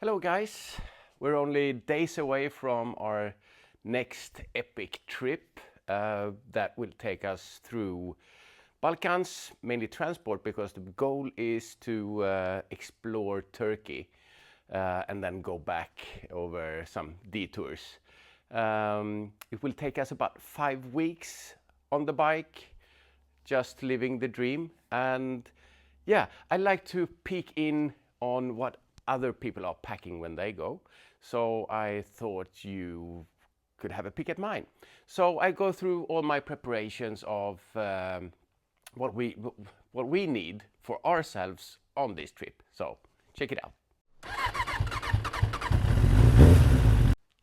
Hello guys, we're only days away from our next epic trip that will take us through Balkans, mainly transport, because the goal is to explore Turkey and then go back over some detours. It will take us about 5 weeks on the bike, just living the dream. And yeah, I like to peek in on what other people are packing when they go. So I thought you could have a peek at mine. So I go through all my preparations of what we need for ourselves on this trip. So check it out.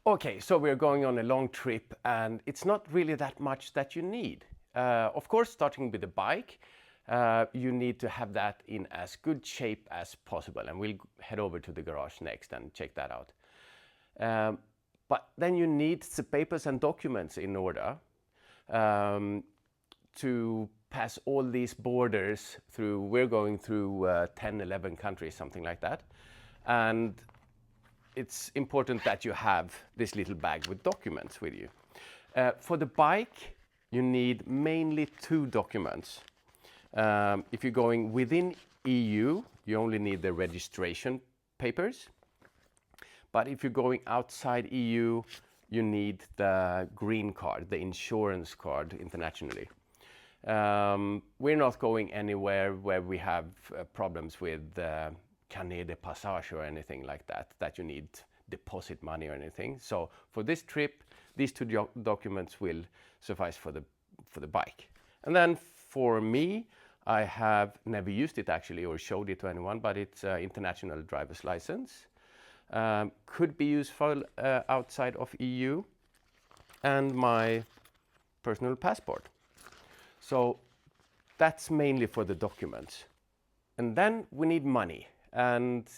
Okay, so we're going on a long trip and it's not really that much that you need. Of course, starting with the bike, you need to have that in as good shape as possible, and we'll head over to the garage next and check that out. But then you need the papers and documents in order to pass all these borders through. We're going through 10, 11 countries, something like that. And it's important that you have this little bag with documents with you. For the bike, you need mainly 2 documents. If you're going within EU, you only need the registration papers. But if you're going outside EU, you need the green card, the insurance card internationally. We're not going anywhere where we have problems with Carnet de Passage or anything like that, that you need deposit money or anything. So for this trip, these 2 documents will suffice for the bike. And then for me, I have never used it actually or showed it to anyone, but it's an international driver's license. Could be useful outside of EU, and my personal passport. So that's mainly for the documents. And then we need money. And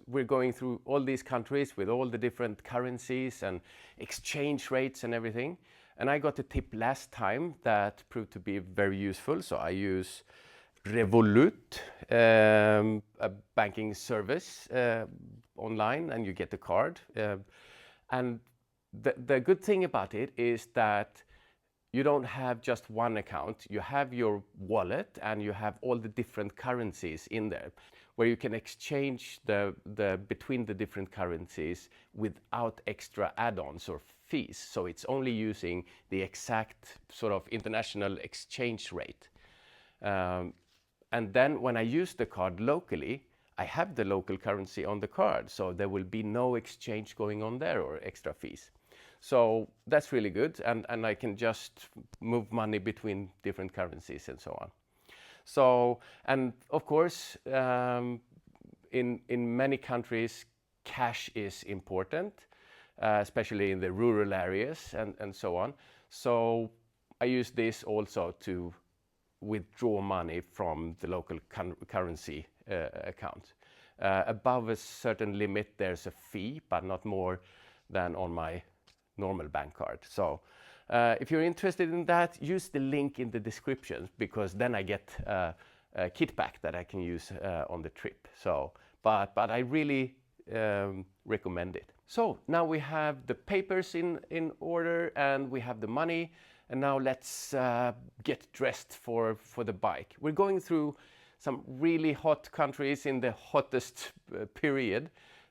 we're going through all these countries with all the different currencies and exchange rates and everything. And I got a tip last time that proved to be very useful. So I use Revolut, a banking service online, and you get the card. And the good thing about it is that you don't have just one account. You have your wallet and you have all the different currencies in there, where you can exchange between the different currencies without extra add-ons or fees. So it's only using the exact sort of international exchange rate. And then when I use the card locally, I have the local currency on the card, so there will be no exchange going on there or extra fees. So that's really good, and I can just move money between different currencies and so on. So, and of course, in many countries, cash is important, especially in the rural areas and so on. So I use this also to withdraw money from the local currency account. Above a certain limit, there's a fee, but not more than on my normal bank card. So if you're interested in that, use the link in the description, because then I get a kit pack that I can use on the trip. So, but I really recommend it. So now we have the papers in order and we have the money. And now let's get dressed for the bike. We're going through some really hot countries in the hottest period.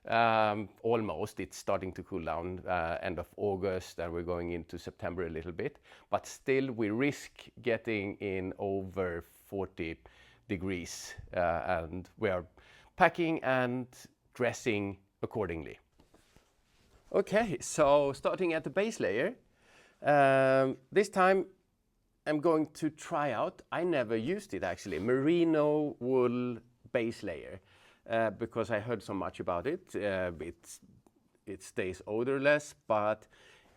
Almost, it's starting to cool down end of August, and we're going into September a little bit. But still, we risk getting in over 40 degrees, and we are packing and dressing accordingly. Okay, so starting at the base layer. This time I'm going to try out, I never used it actually, merino wool base layer, because I heard so much about it. It stays odorless, but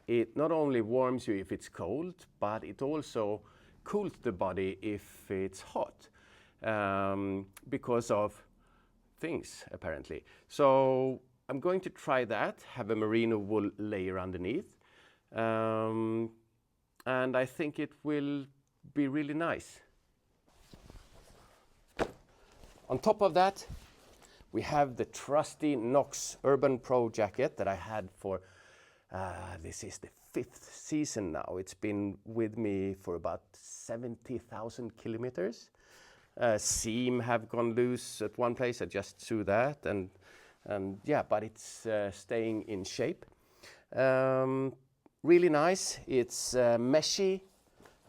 it not only warms you if it's cold, but it also cools the body if it's hot, because of things apparently. So I'm going to try that, have a merino wool layer underneath. And I think it will be really nice. On top of that, We have the trusty Knox Urban Pro jacket that I had for, this is the 5th season now. It's been with me for about 70,000 kilometers. Seam have gone loose at one place, I just threw that, and yeah, but it's staying in shape. Really nice, it's meshy,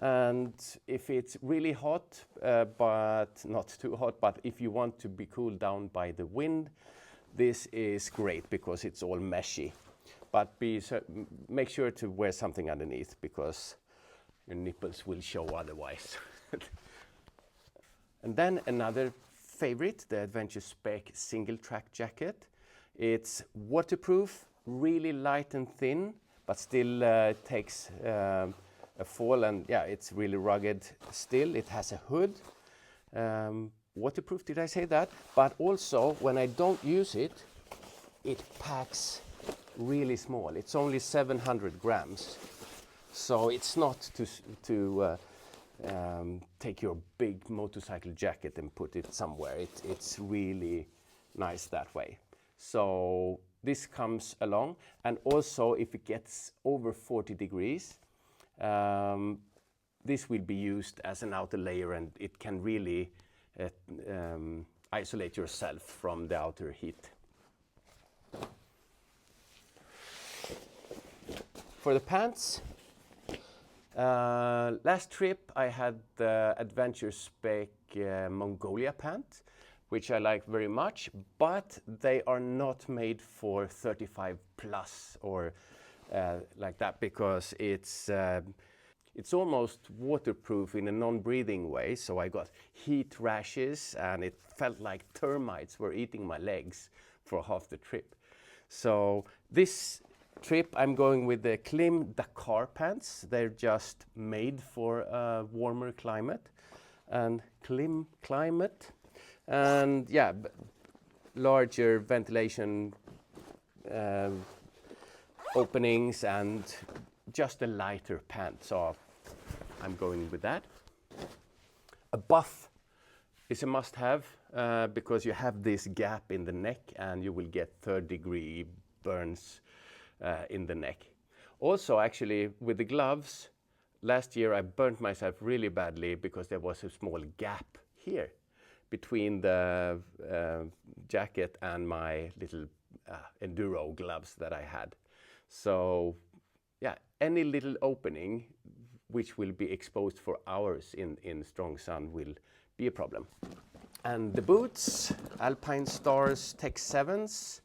and if it's really hot, but not too hot, but if you want to be cooled down by the wind, this is great because it's all meshy. But make sure to wear something underneath because your nipples will show otherwise. And then another favorite, the Adventure Spec single track jacket. It's waterproof, really light and thin, but still takes a fall, and yeah, it's really rugged still. It has a hood. Waterproof, did I say that? But also, when I don't use it, it packs really small. It's only 700 grams. So it's not to take your big motorcycle jacket and put it somewhere. It's really nice that way. So this comes along, and also if it gets over 40 degrees, this will be used as an outer layer, and it can really isolate yourself from the outer heat. For the pants, last trip I had the Adventure Spec Mongolia pant, which I like very much, but they are not made for 35 plus or like that, because it's almost waterproof in a non-breathing way. So I got heat rashes, and it felt like termites were eating my legs for half the trip. So this trip I'm going with the Klim Dakar pants. They're just made for a warmer climate, and Klim climate, and yeah, larger ventilation openings, and just a lighter pant. So I'm going with that. A buff is a must-have because you have this gap in the neck, and you will get 3rd-degree burns in the neck. Also, actually, with the gloves, last year I burnt myself really badly because there was a small gap here between the jacket and my little enduro gloves that I had. So yeah, any little opening which will be exposed for hours in strong sun will be a problem. And the boots, Alpine Stars Tech 7s.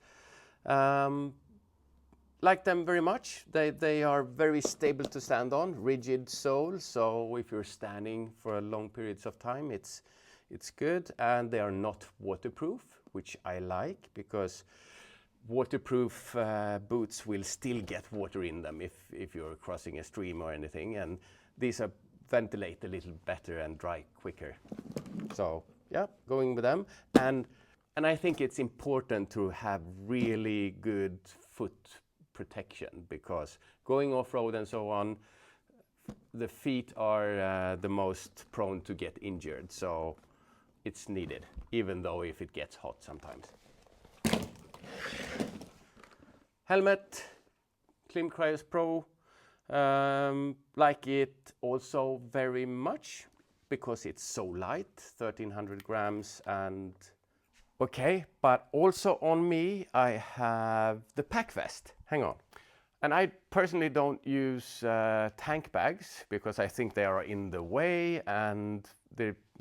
Like them very much. They are very stable to stand on, rigid sole, so if you're standing for long periods of time, it's good. And they are not waterproof, which I like, because waterproof boots will still get water in them if you're crossing a stream or anything, and these are ventilate a little better and dry quicker. So yeah, going with them. And I think it's important to have really good foot protection, because going off-road and so on, the feet are the most prone to get injured, so it's needed, even though if it gets hot sometimes. Helmet, Klim Cryos Pro, like it also very much because it's so light, 1300 grams, and okay, but also on me I have the pack vest. Hang on. And I personally don't use tank bags because I think they are in the way, and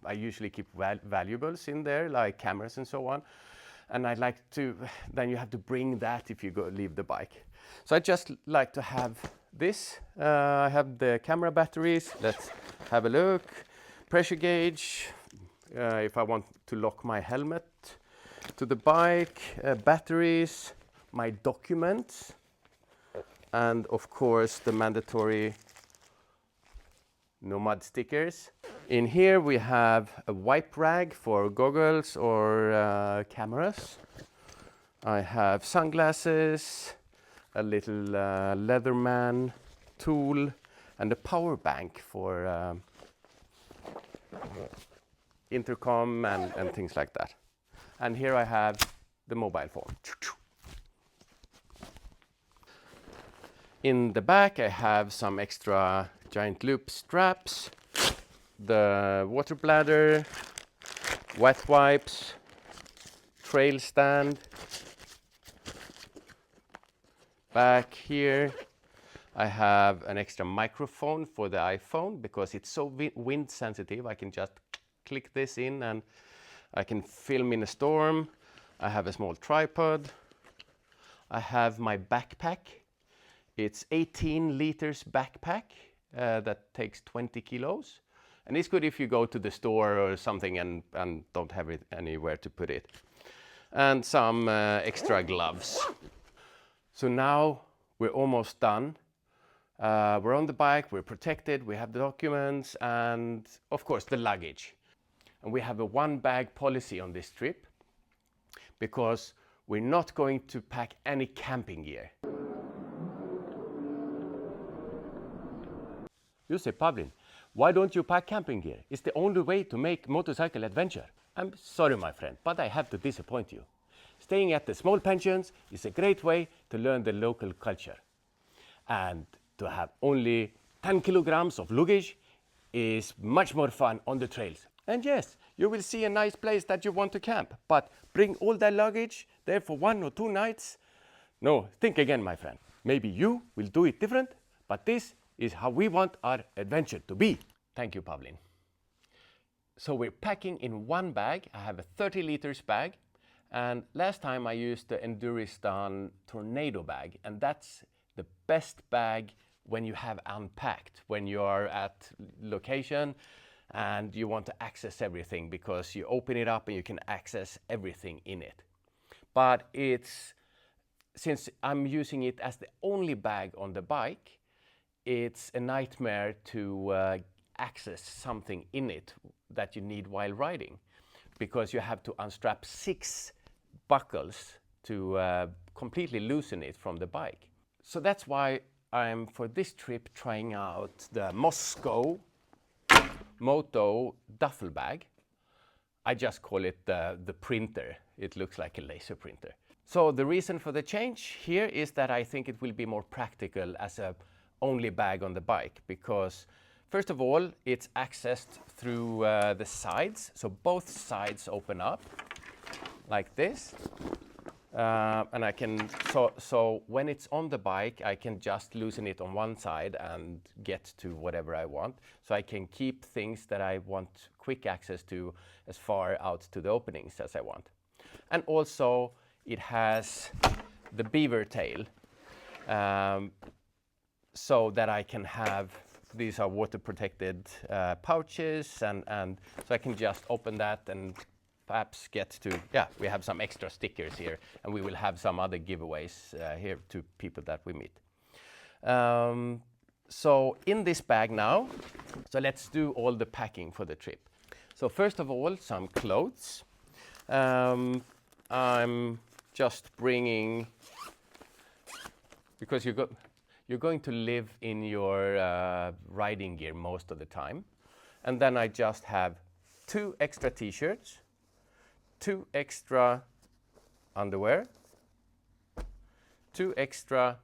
I usually keep valuables in there, like cameras and so on. And I like to, then you have to bring that if you leave the bike. So I just like to have this. I have the camera batteries. Let's have a look. Pressure gauge, if I want to lock my helmet to the bike, batteries, my documents, and of course the mandatory Nomad stickers. In here we have a wipe rag for goggles or cameras. I have sunglasses, a little Leatherman tool, and a power bank for intercom and things like that. And here I have the mobile phone. In the back, I have some extra giant loop straps, the water bladder, wet wipes, trail stand. Back here, I have an extra microphone for the iPhone because it's so wind sensitive. I can just click this in and I can film in a storm. I have a small tripod. I have my backpack. It's 18 liters backpack that takes 20 kilos. And it's good if you go to the store or something and don't have it anywhere to put it. And some extra gloves. So now we're almost done. We're on the bike, we're protected, we have the documents, and of course the luggage. And we have a one bag policy on this trip because we're not going to pack any camping gear. You say, Pavlin, why don't you pack camping gear? It's the only way to make motorcycle adventure. I'm sorry, my friend, but I have to disappoint you. Staying at the small pensions is a great way to learn the local culture. And to have only 10 kilograms of luggage is much more fun on the trails. And yes, you will see a nice place that you want to camp, but bring all that luggage there for 1 or 2 nights? No, think again, my friend. Maybe you will do it different, but this is how we want our adventure to be. Thank you, Pavlin. So we're packing in one bag. I have a 30 liters bag. And last time I used the Enduristan Tornado bag, and that's the best bag when you have unpacked, when you are at location and you want to access everything, because you open it up and you can access everything in it. But since I'm using it as the only bag on the bike, it's a nightmare to access something in it that you need while riding, because you have to unstrap 6 buckles to completely loosen it from the bike. So that's why I'm, for this trip, trying out the Moscow Moto duffel bag. I just call it the printer. It looks like a laser printer. So the reason for the change here is that I think it will be more practical as a only bag on the bike, because first of all, it's accessed through the sides. So both sides open up like this. And I can, so when it's on the bike, I can just loosen it on one side and get to whatever I want. So I can keep things that I want quick access to as far out to the openings as I want. And also it has the beaver tail, so that I can have, these are water protected pouches, and so I can just open that and perhaps get to, we have some extra stickers here, and we will have some other giveaways here to people that we meet. So in this bag now, so let's do all the packing for the trip. So first of all, some clothes. I'm just bringing, because you're going to live in your riding gear most of the time. And then I just have 2 extra t-shirts, 2 extra underwear, 2 extra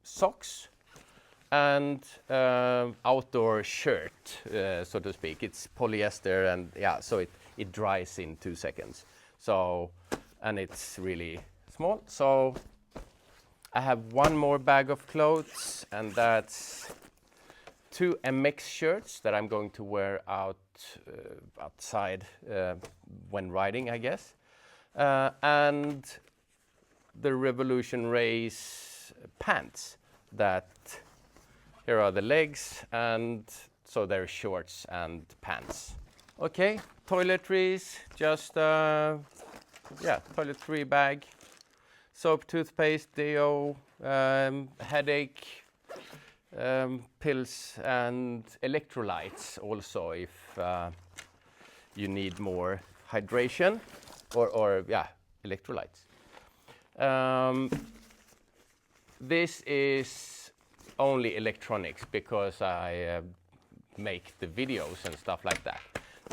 socks, and outdoor shirt, so to speak. It's polyester, and so it dries in 2 seconds. So, and it's really small. So I have 1 more bag of clothes, and that's 2 MX shirts that I'm going to wear outside when riding, I guess. And the Revolution Race pants that, here are the legs, and so they're shorts and pants. Okay, toiletries, just, toiletry bag, soap, toothpaste, deo, headache, pills, and electrolytes also if you need more hydration, or electrolytes. This is only electronics because I make the videos and stuff like that.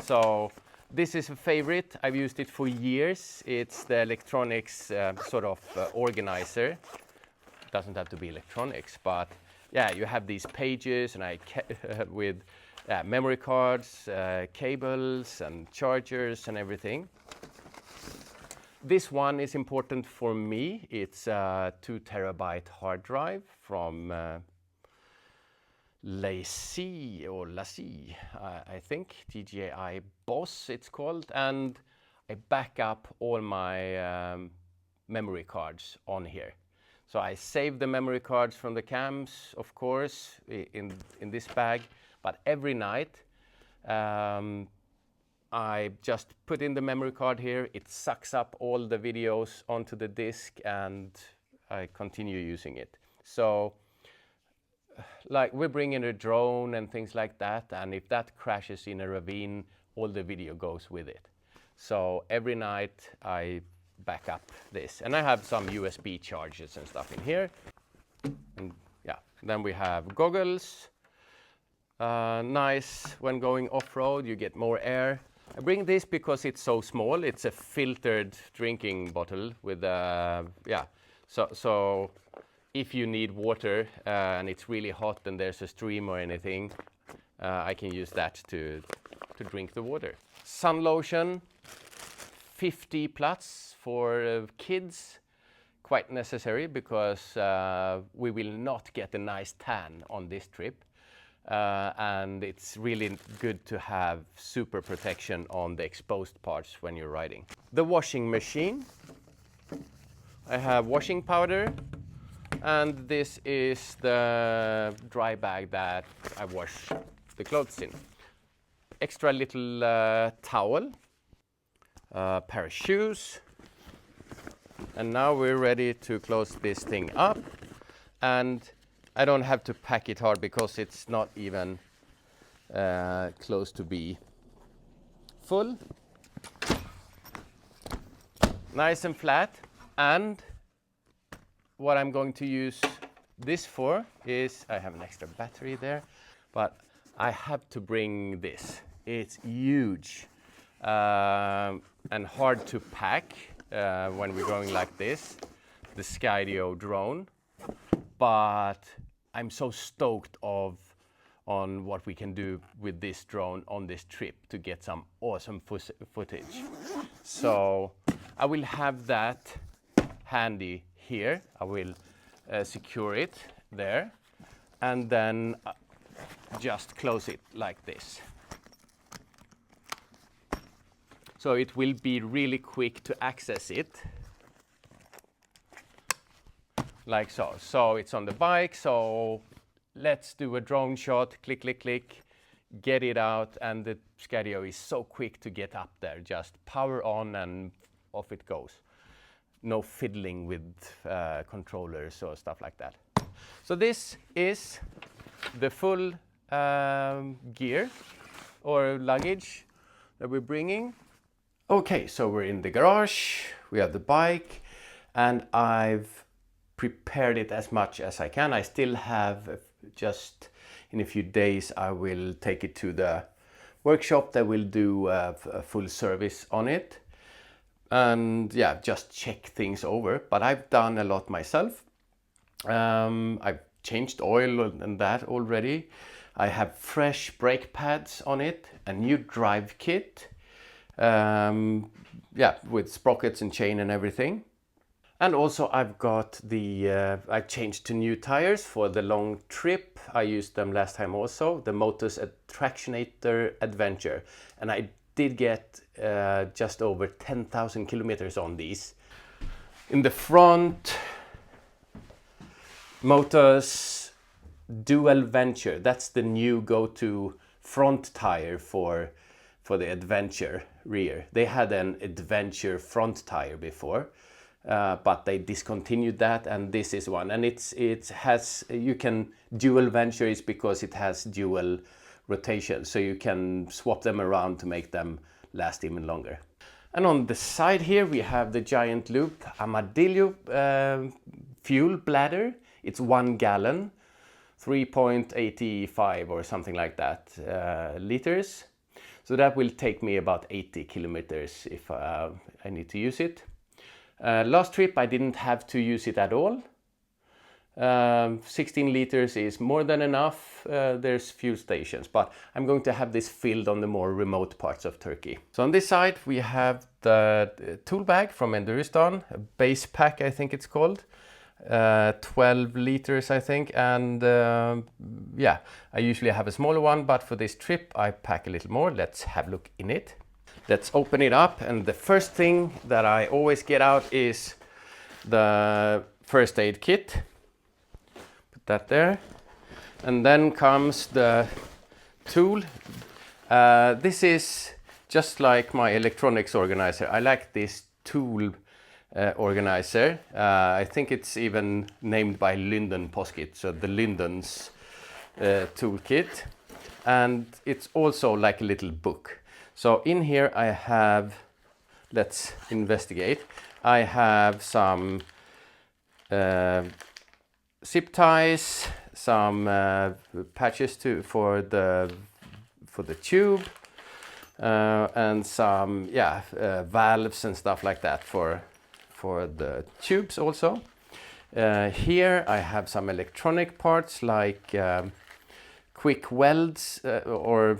So This is a favorite. I've used it for years. It's the electronics organizer. Doesn't have to be electronics, but yeah, you have these pages, and with memory cards, cables, and chargers, and everything. This one is important for me. It's a 2 terabyte hard drive from Lacy, I think, DJI Boss it's called, and I back up all my memory cards on here. So I save the memory cards from the cams, of course, in this bag, but every night I just put in the memory card here, it sucks up all the videos onto the disk, and I continue using it. So like we bring in a drone and things like that, and if that crashes in a ravine, all the video goes with it. So every night I back up this, and I have some USB chargers and stuff in here. And yeah, then we have goggles. Nice when going off-road, you get more air. I bring this because it's so small. It's a filtered drinking bottle with so if you need water and it's really hot and there's a stream or anything, I can use that to drink the water. Sun lotion, 50 plus for kids, quite necessary because we will not get a nice tan on this trip. And it's really good to have super protection on the exposed parts when you're riding. The washing machine. I have washing powder, and this is the dry bag that I wash the clothes in. Extra little towel, pair of shoes, and now we're ready to close this thing up. And I don't have to pack it hard because it's not even close to be full. Nice and flat. And what I'm going to use this for is, I have an extra battery there, but I have to bring this. It's huge and hard to pack when we're going like this, the Skydio drone. But I'm so stoked on what we can do with this drone on this trip to get some awesome footage. So I will have that handy here. I will secure it there, and then just close it like this. So it will be really quick to access it. Like so. So it's on the bike, so let's do a drone shot, click, click, click, get it out, and the Skydio is so quick to get up there. Just power on and off it goes. No fiddling with controllers or stuff like that. So this is the full gear or luggage that we're bringing. Okay, so we're in the garage, we have the bike, and I've prepared it as much as I can. I still have, just in a few days, I will take it to the workshop that will do a full service on it. And yeah, just check things over. But I've done a lot myself. I've changed oil and that already. I have fresh brake pads on it, a new drive kit. Yeah, with sprockets and chain and everything. And also I've got I changed to new tires for the long trip. I used them last time also, the Motus Attractionator Adventure. And I did get just over 10,000 kilometers on these. In the front, Motus Dual Venture. That's the new go-to front tire for the Adventure rear. They had an Adventure front tire before. But they discontinued that, and this is one. And it has, you can dual venture is because it has dual rotation, so you can swap them around to make them last even longer. And on the side here we have the Giant Loop Armadillo fuel bladder. It's 1 gallon, 3.85 or something like that liters. So that will take me about 80 kilometers if I need to use it. Last trip I didn't have to use it at all. 16 liters is more than enough. There's fuel stations, but I'm going to have this filled on the more remote parts of Turkey. So on this side we have the tool bag from Enduristan, a base pack I think it's called. 12 liters I think, and yeah, I usually have a smaller one, but for this trip I pack a little more. Let's have a look in it. Let's open it up, and the first thing that I always get out is the first aid kit. Put that there, and then comes the tool. This is just like my electronics organizer. I like this tool organizer. I think it's even named by Linden Poskit, so the Linden's toolkit, and it's also like a little book. So in here I have, let's investigate. I have some zip ties, some patches for the tube, and some valves and stuff like that for the tubes also. Here I have some electronic parts like quick welds or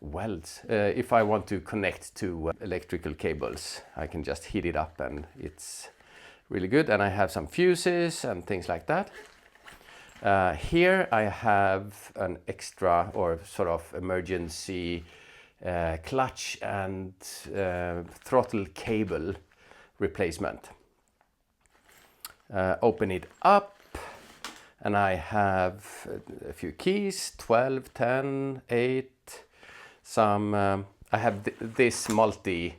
welds. If I want to connect to electrical cables, I can just heat it up and it's really good. And I have some fuses and things like that. Here I have an extra or sort of emergency clutch and throttle cable replacement. Open it up, and I have a few keys, 12, 10, 8, some, I have this multi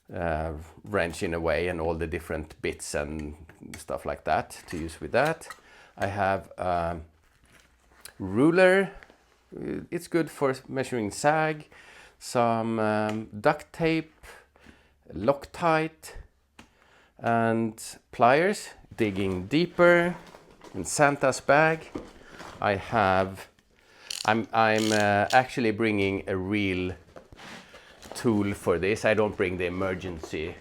wrench in a way, and all the different bits and stuff like that to use with that. I have a ruler, it's good for measuring sag, some duct tape, Loctite, and pliers. Digging deeper in Santa's bag, I'm actually bringing a real tool for this. I don't bring the emergency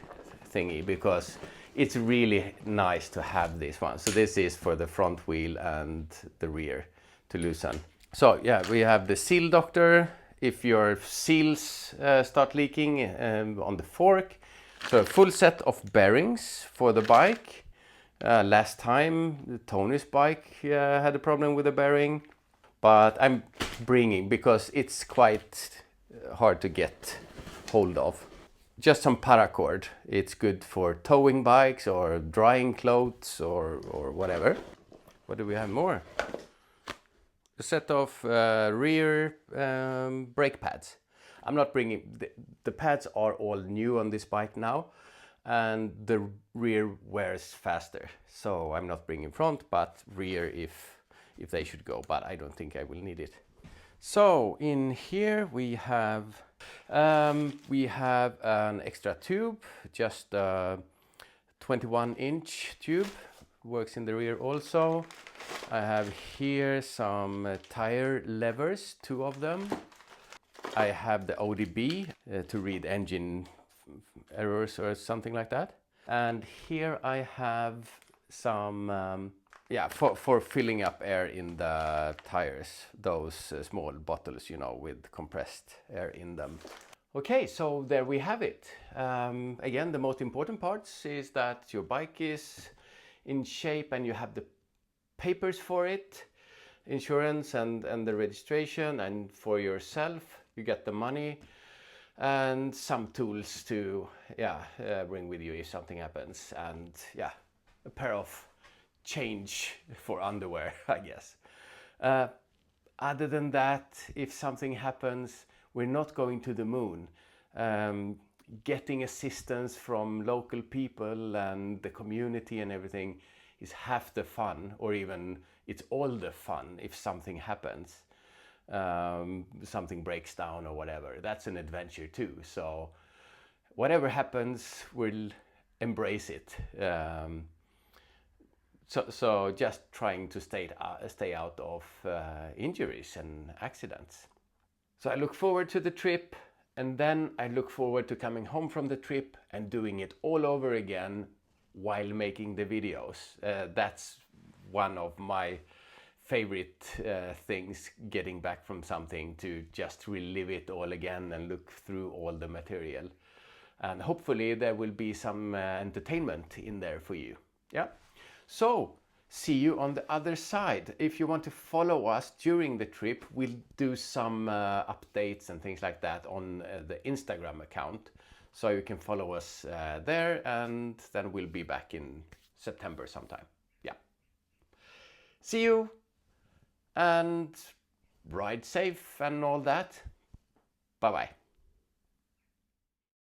thingy because it's really nice to have this one. So this is for the front wheel and the rear to loosen. So yeah, we have the seal doctor if your seals start leaking on the fork. So a full set of bearings for the bike. Last time Tony's bike had a problem with the bearing, but I'm bringing because it's quite hard to get hold of. Just some paracord. It's good for towing bikes or drying clothes or whatever. What do we have more? A set of rear brake pads. I'm not bringing, the pads are all new on this bike now, and the rear wears faster. So I'm not bringing front, but rear if they should go, but I don't think I will need it. So in here we have an extra tube, just a 21-inch tube, works in the rear also. I have here some tire levers, 2 of them. I have the ODB to read engine errors or something like that. And here I have some, for filling up air in the tires, those small bottles, you know, with compressed air in them. Okay, so there we have it. Again, the most important parts is that your bike is in shape and you have the papers for it, insurance and the registration, and for yourself you get the money and some tools to bring with you if something happens, and a pair of change for underwear, I guess. Other than that, if something happens, we're not going to the moon. Getting assistance from local people and the community and everything is half the fun, or even it's all the fun if something happens. Something breaks down or whatever. That's an adventure too. So whatever happens, we'll embrace it. So just trying to stay out of injuries and accidents. So I look forward to the trip, And then I look forward to coming home from the trip and doing it all over again while making the videos. That's one of my favorite things, getting back from something, to just relive it all again and look through all the material. And hopefully there will be some entertainment in there for you. Yeah. So see you on the other side. If you want to follow us during the trip, we'll do some updates and things like that on the Instagram account. So you can follow us there, and then we'll be back in September sometime. Yeah. See you, and ride safe and all that. Bye bye.